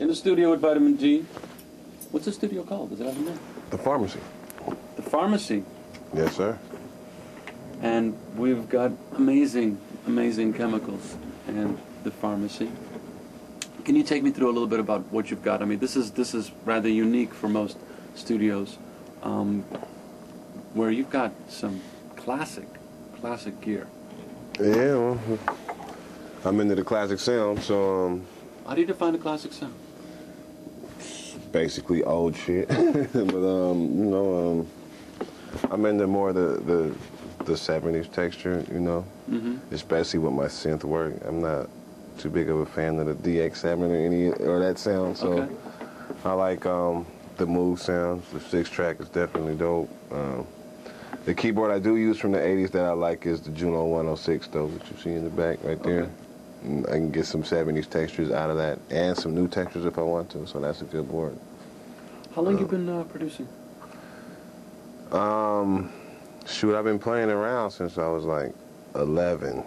in the studio with Vitamin D. What's the studio called? Does it have a name? The Pharmacy. The Pharmacy. Yes, sir. And we've got amazing, amazing chemicals and the Pharmacy. Can you take me through a little bit about what you've got? I mean, this is rather unique for most studios, where you've got some classic gear. Yeah, well, I'm into the classic sound, so How do you define a classic sound? basically old shit. But you know, I'm into more the 70s texture, you know, especially with my synth work. I'm not too big of a fan of the DX7 or that sound, so Okay. I like the move sounds. The 6-track is definitely dope. The keyboard I do use from the 80s that I like is the Juno 106, though, which you see in the back right there. Okay. And I can get some 70s textures out of that, and some new textures if I want to, so that's a good board. How long you been producing? Shoot, I've been playing around since I was like 11,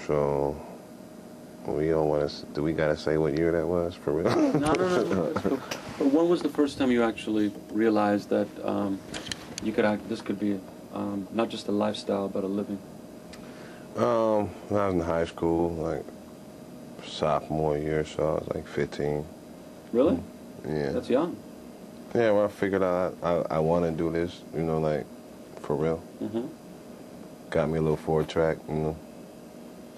so we don't want to. Do we gotta say what year that was for real? No. That's cool. But when was the first time you actually realized that you could this could be not just a lifestyle but a living? When I was in high school, like sophomore year, so I was like 15. Really? Yeah. That's young. Yeah, well, I figured out I want to do this, you know, like for real. Got me a little 4-track, you know.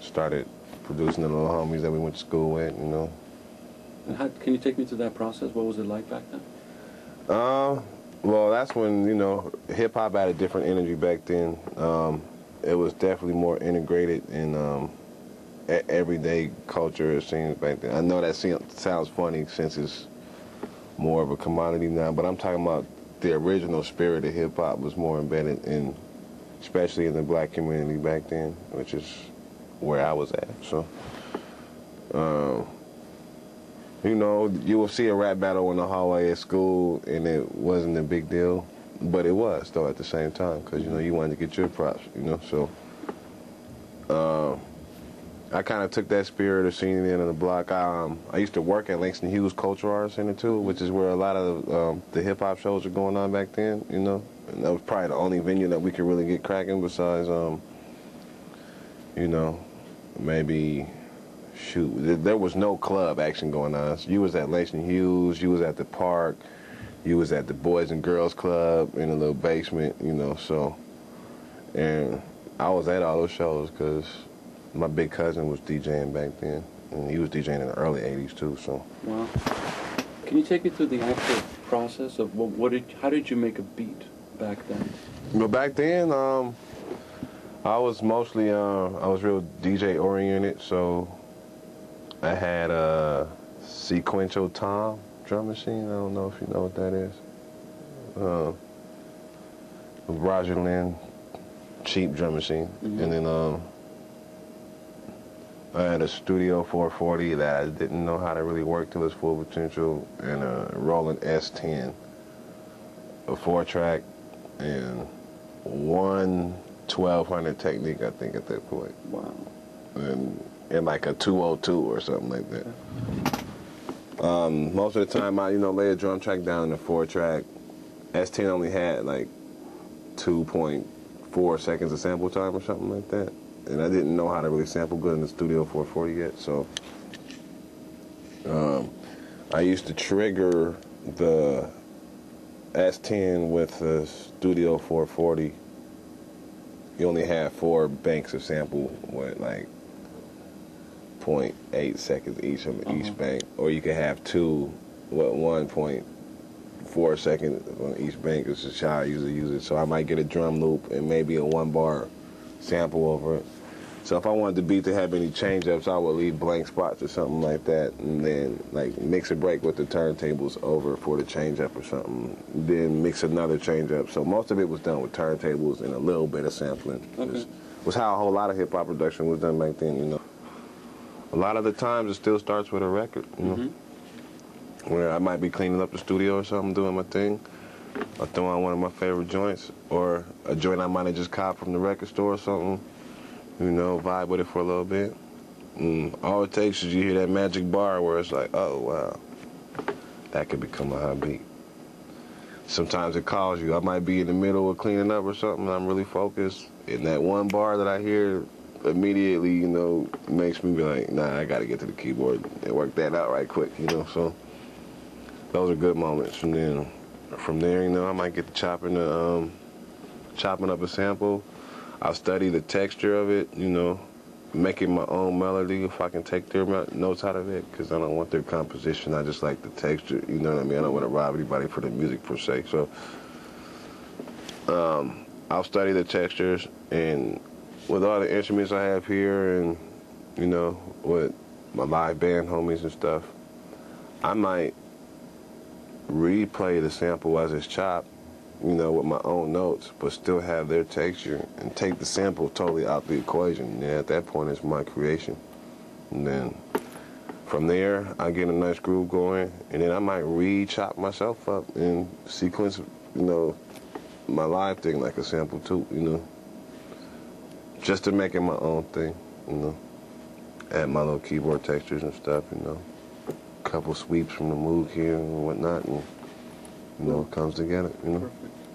Started producing the little homies that we went to school with, you know. And can you take me through that process? What was it like back then? Well, that's when, you know, hip-hop had a different energy back then. It was definitely more integrated in everyday culture, it seems, back then. I know that sounds funny since it's more of a commodity now, but I'm talking about the original spirit of hip-hop was more embedded in, especially in the black community back then, which is where I was at. So, you know, you will see a rap battle in the hallway at school, and it wasn't a big deal, but it was, though, at the same time, because, you know, you wanted to get your props, you know, so I kind of took that spirit of seeing it on the block. I used to work at Langston Hughes Cultural Arts Center, too, which is where a lot of the hip-hop shows were going on back then, you know, and that was probably the only venue that we could really get cracking besides, you know, maybe... Shoot, there was no club action going on. So you was at Langston Hughes, you was at the park, you was at the Boys and Girls Club in a little basement, you know, so. And I was at all those shows because my big cousin was DJing back then. And he was DJing in the early 80s, too, so. Wow. Can you take me through the actual process of how did you make a beat back then? Well, back then, I was mostly, I was real DJ-oriented, so I had a sequential tom drum machine. I don't know if you know what that is. Roger Lynn cheap drum machine. And then I had a Studio 440 that I didn't know how to really work till its full potential, and a Roland S10, a 4-track, and one 1200 Technique, I think, at that point. Wow. And like a 202 or something like that. Most of the time I, you know, lay a drum track down in a 4-track. S10 only had like 2.4 seconds of sample time or something like that. And I didn't know how to really sample good in the Studio 440 yet, so I used to trigger the S10 with the Studio 440. You only have 4 banks of sample with like 0.8 seconds each on each bank, or you can have 2 with 1.4 seconds on each bank. It's just how I usually use it. So I might get a drum loop and maybe a 1-bar sample over it. So if I wanted the beat to have any change-ups, I would leave blank spots or something like that, and then like mix a break with the turntables over for the change-up or something, then mix another change-up. So most of it was done with turntables and a little bit of sampling. Okay. Was how a whole lot of hip-hop production was done back then, you know. A lot of the times it still starts with a record, you know, where I might be cleaning up the studio or something, doing my thing. I'll throw on one of my favorite joints, or a joint I might have just copped from the record store or something, you know, vibe with it for a little bit. All it takes is you hear that magic bar where it's like, oh, wow, that could become a high beat. Sometimes it calls you. I might be in the middle of cleaning up or something, and I'm really focused, and that one bar that I hear immediately, you know, makes me be like, nah, I got to get to the keyboard and work that out right quick, you know. So those are good moments. And then from there, you know, I might get to chopping up a sample. I'll study the texture of it, you know, making my own melody if I can take their notes out of it, because I don't want their composition. I just like the texture, you know what I mean? I don't want to rob anybody for the music per se. So I'll study the textures, and with all the instruments I have here and, you know, with my live band homies and stuff, I might replay the sample as it's chopped, you know, with my own notes, but still have their texture and take the sample totally out the equation. And at that point, it's my creation. And then from there, I get a nice groove going, and then I might re-chop myself up and sequence, you know, my live thing like a sample too, you know, just to make it my own thing, you know, add my little keyboard textures and stuff, you know, a couple sweeps from the Moog here and whatnot, and, you know, it comes together, you know. Perfect.